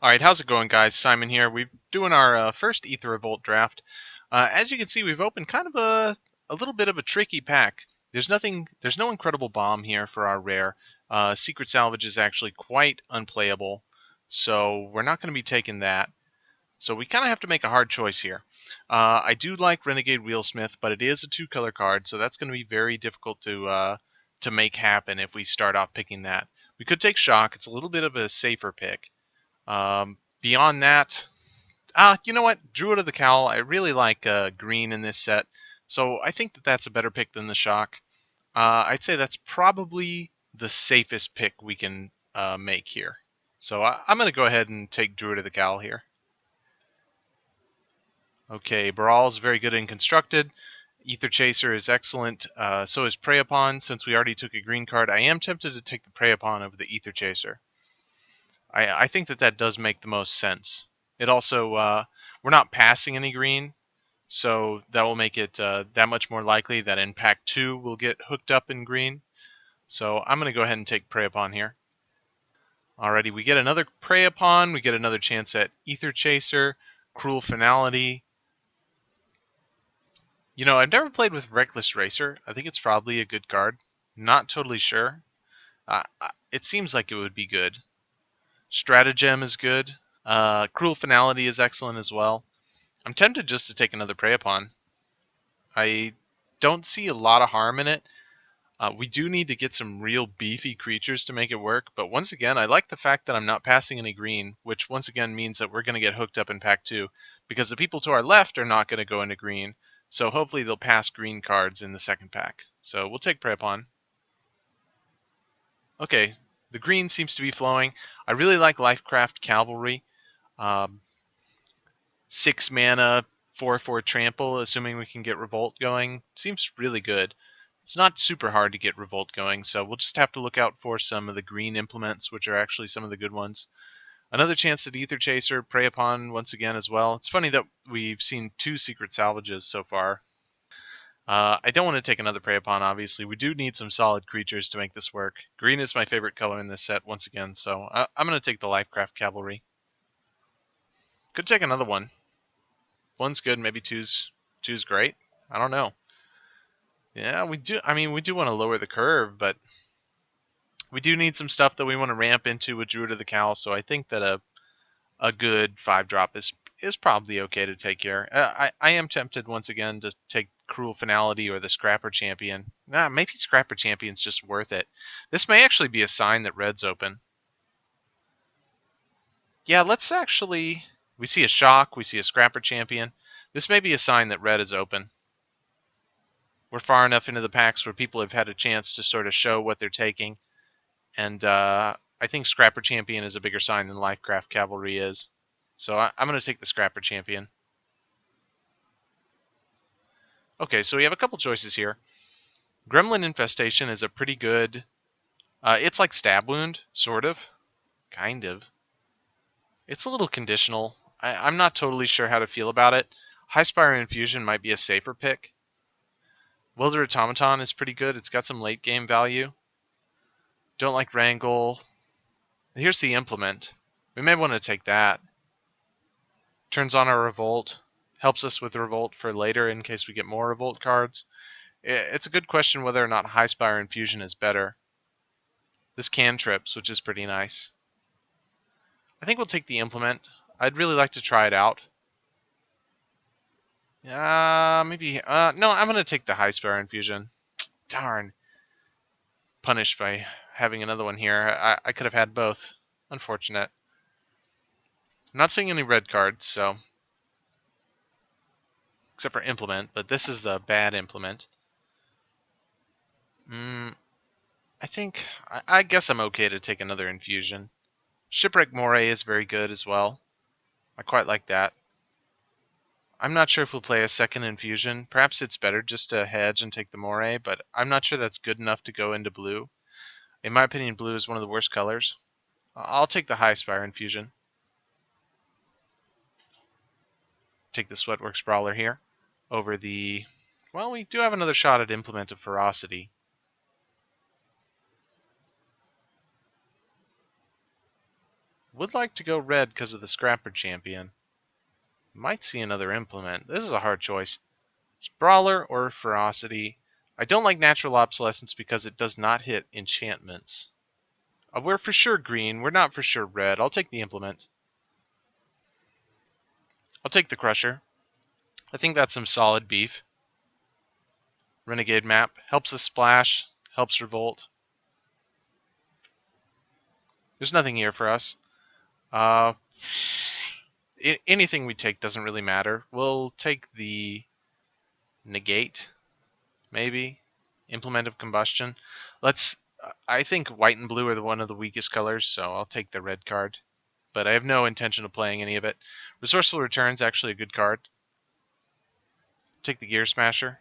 Alright, how's it going, guys? Simon here. We're doing our first Aether Revolt draft. As you can see, we've opened kind of a little bit of a tricky pack. There's no incredible bomb here for our rare. Secret Salvage is actually quite unplayable, so we're not going to be taking that. So we kind of have to make a hard choice here. I do like Renegade Wheelsmith, but it is a two-color card, so that's going to be very difficult to make happen if we start off picking that. We could take Shock. It's a little bit of a safer pick. Beyond that, you know what? Druid of the Cowl. I really like green in this set, so I think that that's a better pick than the Shock. I'd say that's probably the safest pick we can make here. So I'm going to go ahead and take Druid of the Cowl here. Okay, Baral is very good and constructed. Aether Chaser is excellent. So is Prey Upon. Since we already took a green card, I am tempted to take the Prey Upon over the Aether Chaser. I think that does make the most sense. It also, we're not passing any green, so that will make it that much more likely that in pack 2 we'll get hooked up in green. So I'm going to go ahead and take Prey Upon here. Alrighty, we get another Prey Upon, we get another chance at Aether Chaser, Cruel Finality. You know, I've never played with Reckless Racer. I think it's probably a good card. Not totally sure. It seems like it would be good. Stratagem is good. Cruel Finality is excellent as well. I'm tempted just to take another Prey Upon. I don't see a lot of harm in it. We do need to get some real beefy creatures to make it work, but once again, I like the fact that I'm not passing any green, which once again means that we're going to get hooked up in pack 2, because the people to our left are not going to go into green, so hopefully they'll pass green cards in the second pack. So we'll take Prey Upon. Okay, the green seems to be flowing. I really like Lifecraft Cavalry. 6 mana, 4/4 trample, assuming we can get Revolt going. Seems really good. It's not super hard to get Revolt going, so we'll just have to look out for some of the green implements, which are actually some of the good ones. Another chance at Aether Chaser, Prey Upon once again as well. It's funny that we've seen 2 Secret Salvages so far. I don't want to take another Prey Upon, obviously. We do need some solid creatures to make this work. Green is my favorite color in this set once again, so I'm going to take the Lifecraft Cavalry. Could take another one. One's good, maybe two's great. I don't know. Yeah, we do. I mean, we do want to lower the curve, but we do need some stuff that we want to ramp into with Druid of the Cowl. So I think that a good 5-drop is probably okay to take here. I am tempted once again to take Cruel Finality or the Scrapper Champion. Nah, maybe Scrapper Champion's just worth it. This may actually be a sign that red's open. Yeah, let's actually. We see a Shock. We see a Scrapper Champion. This may be a sign that red is open. We're far enough into the packs where people have had a chance to sort of show what they're taking. And I think Scrapper Champion is a bigger sign than Lifecraft Cavalry is. So I'm going to take the Scrapper Champion. Okay, so we have a couple choices here. Gremlin Infestation is a pretty good... it's like Stab Wound, sort of. Kind of. It's a little conditional. I'm not totally sure how to feel about it. Highspire Infusion might be a safer pick. Wilder Automaton is pretty good. It's got some late game value. Don't like Wrangle. Here's the Implement. We may want to take that. Turns on our Revolt. Helps us with Revolt for later in case we get more Revolt cards. It's a good question whether or not Highspire Infusion is better. This Cantrips, which is pretty nice. I think we'll take the Implement. I'd really like to try it out. Maybe... no, I'm going to take the Highspire Infusion. Darn. Punished by having another one here. I could have had both. Unfortunate. I'm not seeing any red cards, so... Except for Implement, but this is the bad Implement. I think... I guess I'm okay to take another Infusion. Shipwreck Moray is very good as well. I quite like that. I'm not sure if we'll play a second Infusion. Perhaps it's better just to hedge and take the Moray, but I'm not sure that's good enough to go into blue. In my opinion, blue is one of the worst colors. I'll take the Highspire Infusion. Take the Sweatworks Brawler here over the... Well, we do have another shot at Implement of Ferocity. would like to go red because of the Scrapper Champion. Might see another implement. This is a hard choice. It's Brawler or Ferocity. I don't like Natural Obsolescence because it does not hit enchantments. We're for sure green. We're not for sure red. I'll take the implement. I'll take the Crusher. I think that's some solid beef. Renegade map. Helps the splash. Helps Revolt. There's nothing here for us. Anything we take doesn't really matter. We'll take the Negate, maybe. Implement of Combustion. I think white and blue are one of the weakest colors, so I'll take the red card. But I have no intention of playing any of it. Resourceful Return's actually a good card. Take the Gear Smasher.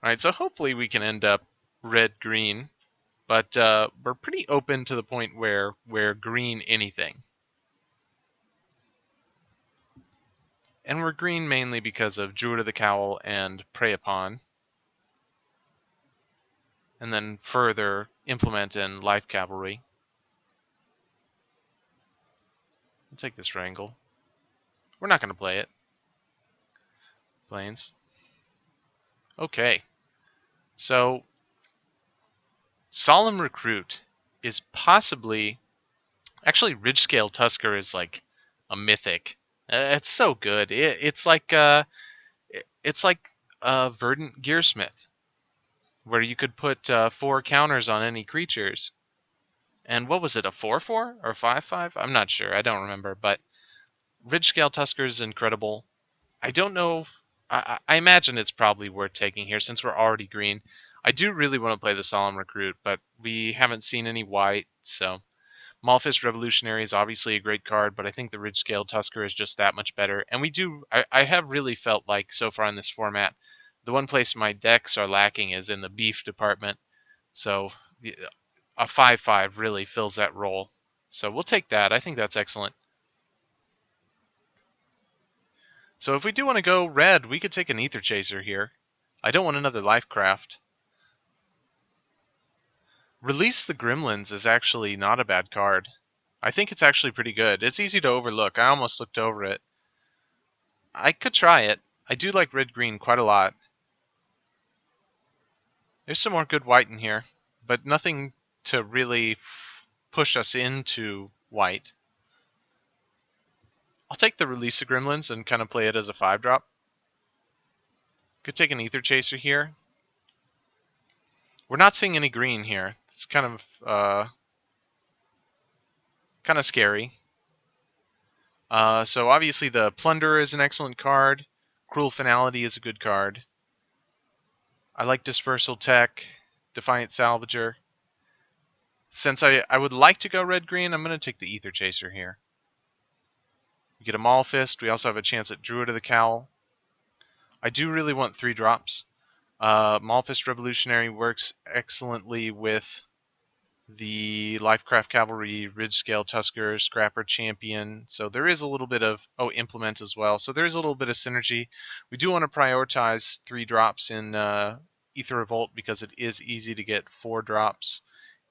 Alright, so hopefully we can end up red-green. But we're pretty open to the point where we're green anything. And we're green mainly because of Druid of the Cowl and Prey Upon. And then further implement in Life Cavalry. I'll take this Wrangle. We're not going to play it. Plains. Okay. So, Solemn Recruit is possibly... Actually, Ridgescale Tusker is like a mythic. It's so good. It's like Verdant Gearsmith, where you could put 4 counters on any creatures. And what was it, a 4/4 or 5/5? I'm not sure. I don't remember. But Ridgescale Tusker is incredible. I don't know. I imagine it's probably worth taking here since we're already green. I do really want to play the Solemn Recruit, but we haven't seen any white, so... Malphite Revolutionary is obviously a great card, but I think the Ridgescale Tusker is just that much better. And I have really felt like so far in this format, the one place my decks are lacking is in the beef department. So a 5/5 really fills that role. So we'll take that. I think that's excellent. So if we do want to go red, we could take an Aether Chaser here. I don't want another Lifecraft. Release the Gremlins is actually not a bad card. I think it's actually pretty good. It's easy to overlook. I almost looked over it. I could try it. I do like red-green quite a lot. There's some more good white in here, but nothing to really push us into white. I'll take the Release the Gremlins and kind of play it as a 5-drop. Could take an Aether Chaser here. We're not seeing any green here. It's kind of scary. So obviously the Plunderer is an excellent card. Cruel Finality is a good card. I like Dispersal Tech, Defiant Salvager. Since I would like to go red-green, I'm going to take the Aether Chaser here. We get a Malfist. We also have a chance at Druid of the Cowl. I do really want 3 drops. Malfist Revolutionary works excellently with the Lifecraft Cavalry, Ridgescale Tusker, Scrapper Champion. So there is a little bit of... Oh, Implement as well. So there is a little bit of synergy. We do want to prioritize 3 drops in Aether Revolt because it is easy to get 4 drops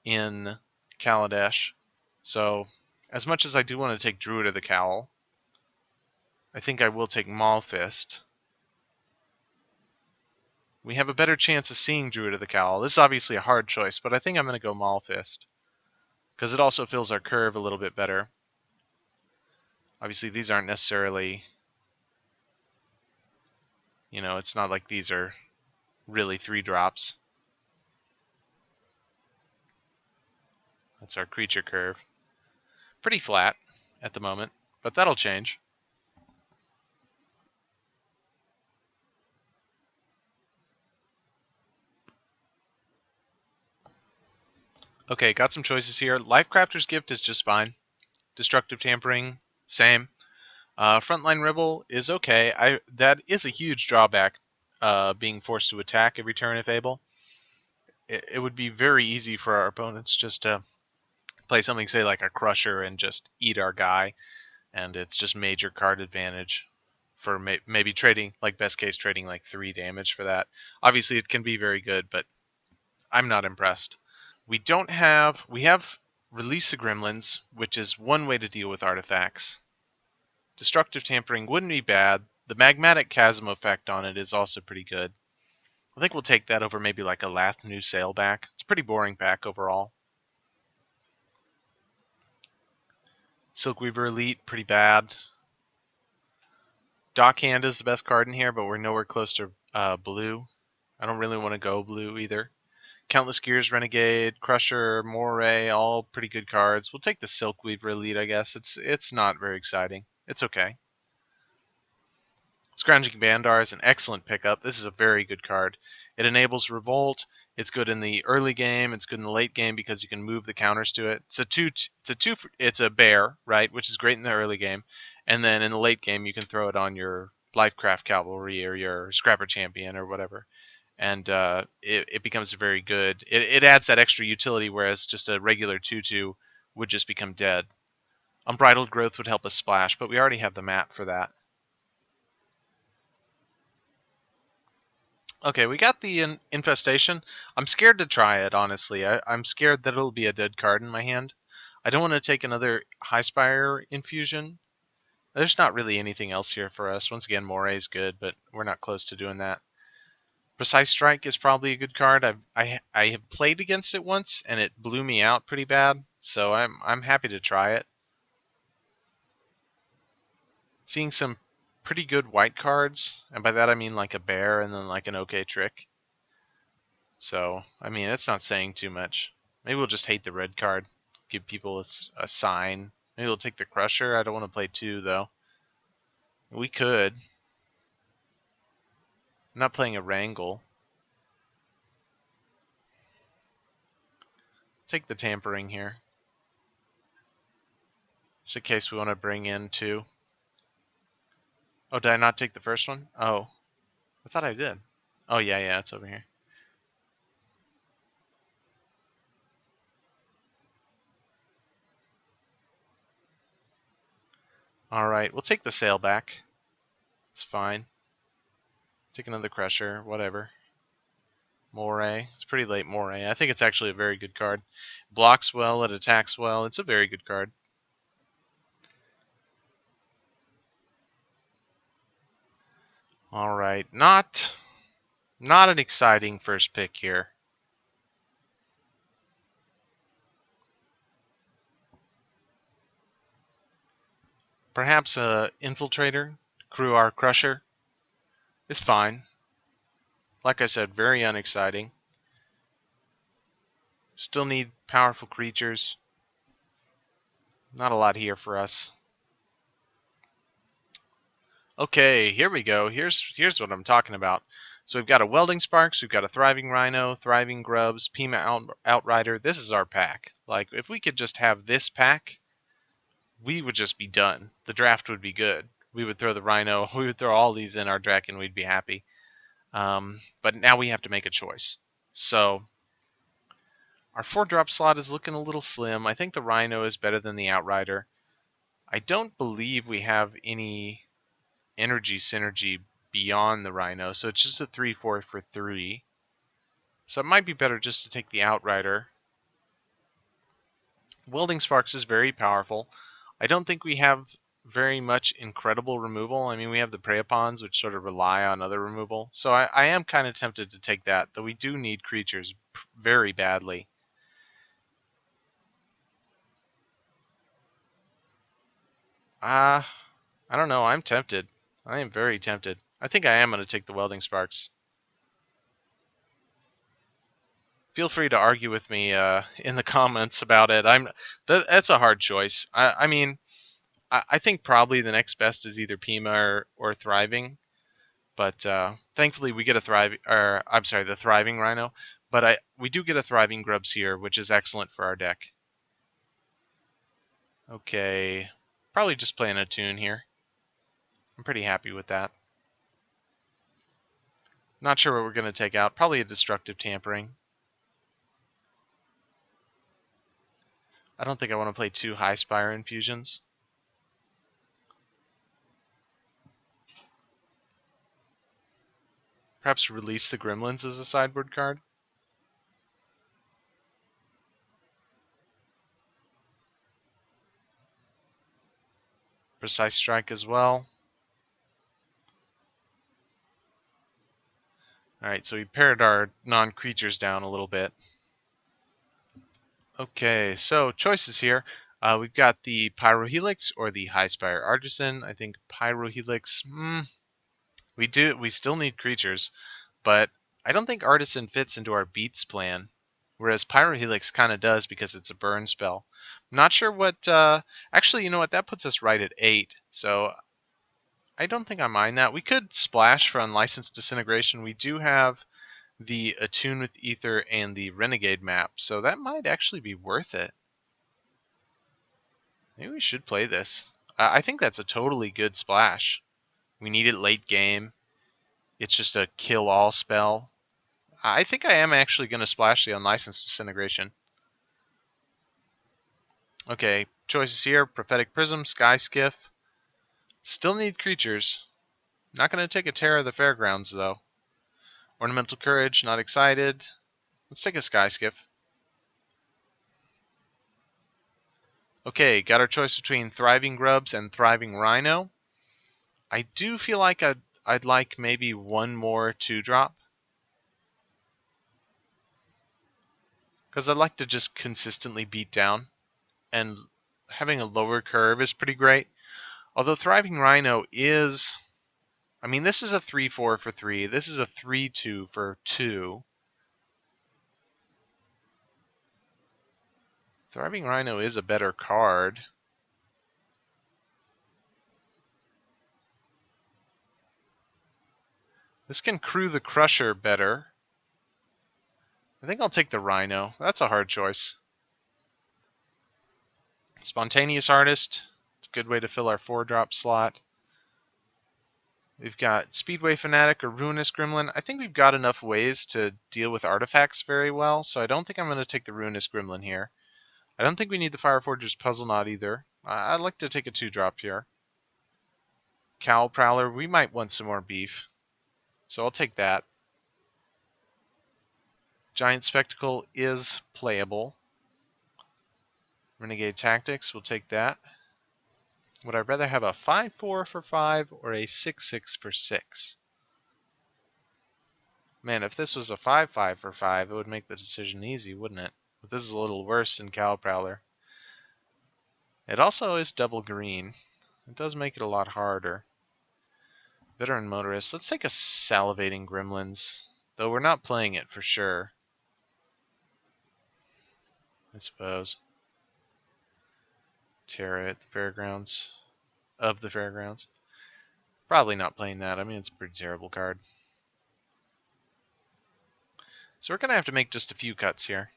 in Kaladesh. So as much as I do want to take Druid of the Cowl, I think I will take Malfist. We have a better chance of seeing Druid of the Cowl. This is obviously a hard choice, but I think I'm going to go Malfist, because it also fills our curve a little bit better. Obviously, these aren't necessarily... You know, it's not like these are really 3 drops. That's our creature curve. Pretty flat at the moment, but that'll change. Okay, got some choices here. Lifecrafter's Gift is just fine. Destructive Tampering, same. Frontline Rebel is okay. That is a huge drawback, being forced to attack every turn if able. It would be very easy for our opponents just to play something, say, like a Crusher and just eat our guy, and it's just major card advantage for maybe trading, like best case, trading like 3 damage for that. Obviously, it can be very good, but I'm not impressed. We don't have... We have Release the Gremlins, which is one way to deal with artifacts. Destructive Tampering wouldn't be bad. The Magmatic Chasm effect on it is also pretty good. I think we'll take that over maybe like a Lathnu Sailback. It's a pretty boring pack overall. Silkweaver Elite, pretty bad. Dockhand is the best card in here, but we're nowhere close to blue. I don't really want to go blue either. Countless Gears, Renegade, Crusher, Moray, all pretty good cards. We'll take the Silkweaver Elite, I guess. It's not very exciting. It's okay. Scrounging Bandar is an excellent pickup. This is a very good card. It enables Revolt. It's good in the early game. It's good in the late game because you can move the counters to it. It's a bear, right, which is great in the early game, and then in the late game you can throw it on your Lifecraft Cavalry or your Scrapper Champion or whatever, and it becomes very good. It adds that extra utility, whereas just a regular 2/2 would just become dead. Unbridled Growth would help us splash, but we already have the map for that. Okay, we got the Infestation. I'm scared to try it, honestly. I'm scared that it'll be a dead card in my hand. I don't want to take another Highspire Infusion. There's not really anything else here for us. Once again, Moray is good, but we're not close to doing that. Precise Strike is probably a good card. I have played against it once, and it blew me out pretty bad, so I'm happy to try it. Seeing some pretty good white cards, and by that I mean like a bear and then like an okay trick. So, I mean, it's not saying too much. Maybe we'll just hate the red card, give people a sign. Maybe we'll take the Crusher. I don't want to play 2, though. We could. I'm not playing a Wrangle. Take the Tampering here. Just in case we want to bring in 2. Oh, did I not take the first one? Oh, I thought I did. Oh, yeah, it's over here. Alright, we'll take the Sailback. It's fine. Take another Crusher, whatever. Moray. It's pretty late Moray. I think it's actually a very good card. Blocks well, it attacks well. It's a very good card. Alright, not an exciting first pick here. Perhaps a Infiltrator, Kruar Crusher, is fine. Like I said, very unexciting. Still need powerful creatures. Not a lot here for us. Okay, here we go. Here's what I'm talking about. So we've got a Welding Sparks, we've got a Thriving Rhino, Thriving Grubs, Pima Outrider. This is our pack. Like, if we could just have this pack, we would just be done. The draft would be good. We would throw the Rhino, we would throw all these in our deck, and we'd be happy. But now we have to make a choice. So our 4-drop slot is looking a little slim. I think the Rhino is better than the Outrider. I don't believe we have any energy synergy beyond the Rhino, so it's just a 3/4 for 3. So it might be better just to take the Outrider. Welding Sparks is very powerful. I don't think we have very much incredible removal. I mean, we have the Preyapons, which sort of rely on other removal. So I am kind of tempted to take that, though we do need creatures very badly. I don't know. I'm tempted. I am very tempted. I think I am going to take the Welding Sparks. Feel free to argue with me in the comments about it. That's a hard choice. I mean, I think probably the next best is either Pima or Thriving, but thankfully we get a the Thriving Rhino. But we do get a Thriving Grubs here, which is excellent for our deck. Okay, probably just playing a tune here. I'm pretty happy with that. Not sure what we're going to take out. Probably a Destructive Tampering. I don't think I want to play 2 Highspire Infusions. Perhaps Release the Gremlins as a sideboard card. Precise Strike as well. Alright, so we pared our non-creatures down a little bit. Okay, so choices here. We've got the Pyrohelix or the Highspire Artisan. I think Pyrohelix, we still need creatures, but I don't think Artisan fits into our beats plan, whereas Pyrohelix kind of does because it's a burn spell. I'm not sure what, actually, you know what, that puts us right at 8, so I don't think I mind that. We could splash for Unlicensed Disintegration. We do have the Attune with Aether and the Renegade map, so that might actually be worth it. Maybe we should play this. I think that's a totally good splash. We need it late game. It's just a kill-all spell. I think I am actually going to splash the Unlicensed Disintegration. Okay, choices here. Prophetic Prism, Sky Skiff. Still need creatures. Not going to take a Terror of the Fairgrounds, though. Ornamental Courage, not excited. Let's take a Sky Skiff. Okay, got our choice between Thriving Grubs and Thriving Rhino. I do feel like I'd like maybe one more 2-drop. Because I'd like to just consistently beat down. And having a lower curve is pretty great. Although Thriving Rhino is... I mean, this is a 3-4 for 3. This is a 3-2 for 2. Thriving Rhino is a better card. This can crew the Crusher better. I think I'll take the Rhino. That's a hard choice. Spontaneous Artist. It's a good way to fill our 4-drop slot. We've got Speedway Fanatic or Ruinous Gremlin. I think we've got enough ways to deal with artifacts very well, so I don't think I'm going to take the Ruinous Gremlin here. I don't think we need the Fireforger's Puzzle Knot either. I'd like to take a 2-drop here. Cowl Prowler, we might want some more beef, so I'll take that. Giant Spectacle is playable. Renegade Tactics, we'll take that. Would I rather have a 5-4 for 5 or a 6-6 for 6? Man, if this was a 5-5 for 5, it would make the decision easy, wouldn't it? But this is a little worse than Cowl Prowler. It also is double green. It does make it a lot harder. Veteran Motorist. Let's take a Salivating Gremlins, though we're not playing it for sure, I suppose. Terra at the Fairgrounds. Of the Fairgrounds. Probably not playing that. I mean, it's a pretty terrible card. So we're going to have to make just a few cuts here.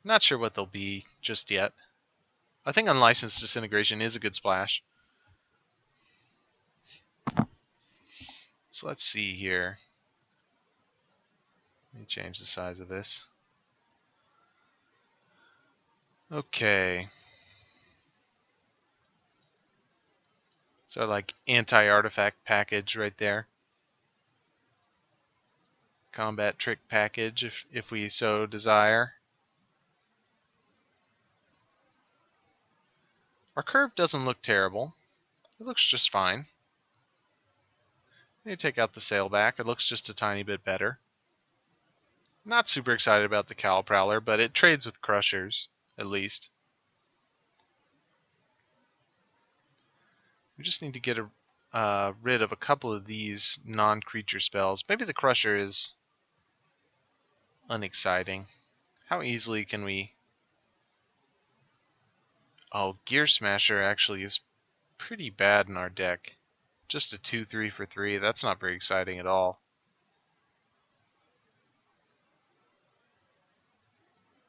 Not sure what they'll be just yet. I think Unlicensed Disintegration is a good splash. So let's see here. Let me change the size of this. Okay. It's our like anti-artifact package right there. Combat trick package if we so desire. Our curve doesn't look terrible. It looks just fine. Let me take out the sailback. It looks just a tiny bit better. Not super excited about the Cowl Prowler, but it trades with Crushers, at least. We just need to get rid of a couple of these non-creature spells. Maybe the Crusher is unexciting. How easily can we... Oh, Gear Smasher actually is pretty bad in our deck. Just a 2-3 for 3. That's not very exciting at all.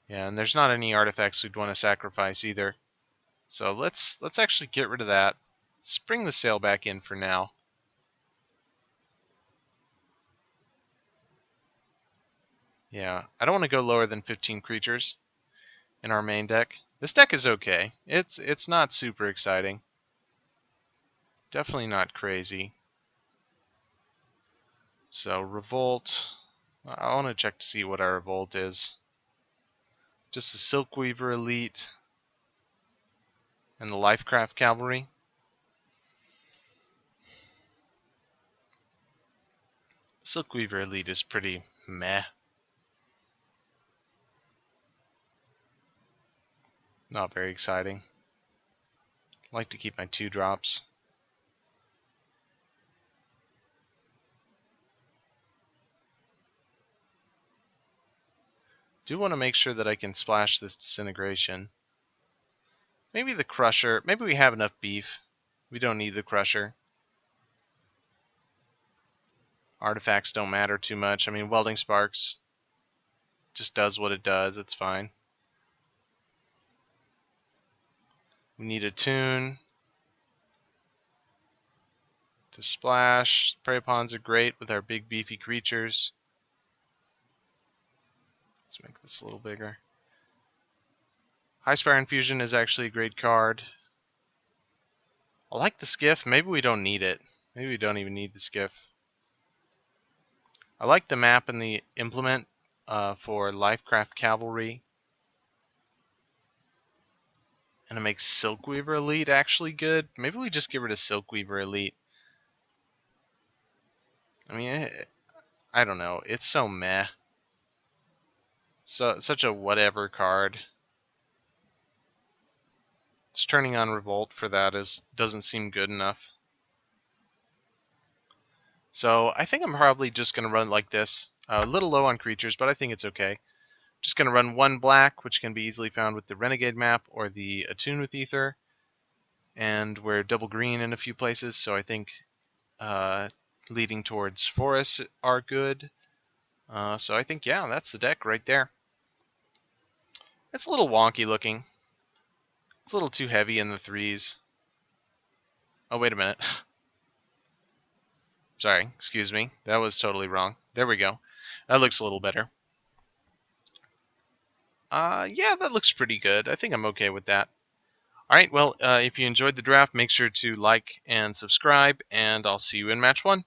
Yeah, and there's not any artifacts we'd want to sacrifice either. So let's actually get rid of that. Let's bring the sail back in for now. Yeah, I don't want to go lower than 15 creatures in our main deck. This deck is okay. It's not super exciting. Definitely not crazy. So Revolt, I want to check to see what our Revolt is. Just the Silkweaver Elite and the Lifecraft Cavalry. Silkweaver Elite is pretty meh. Not very exciting. I like to keep my 2-drops. Do want to make sure that I can splash this Disintegration. Maybe the Crusher. Maybe we have enough beef. We don't need the Crusher. Artifacts don't matter too much. I mean, Welding Sparks just does what it does. It's fine. We need a tune to splash. Prey Pawns are great with our big beefy creatures. Let's make this a little bigger. High Spire Infusion is actually a great card. I like the Skiff. Maybe we don't need it. Maybe we don't even need the Skiff. I like the map and the implement for Lifecraft Cavalry. And it makes Silkweaver Elite actually good. Maybe we just get rid of Silkweaver Elite. I mean, I don't know. It's so meh. So such a whatever card. Just turning on Revolt for that doesn't seem good enough. So I think I'm probably just going to run like this. A little low on creatures, but I think it's okay. Just going to run 1 black, which can be easily found with the Renegade map or the Attune with Aether. And we're double green in a few places, so I think leading towards forests are good. So I think, yeah, that's the deck right there. It's a little wonky looking. It's a little too heavy in the 3s. Oh, wait a minute. Sorry, excuse me. That was totally wrong. There we go. That looks a little better. Yeah, that looks pretty good. I think I'm okay with that. Alright, well, if you enjoyed the draft, make sure to like and subscribe, and I'll see you in match 1.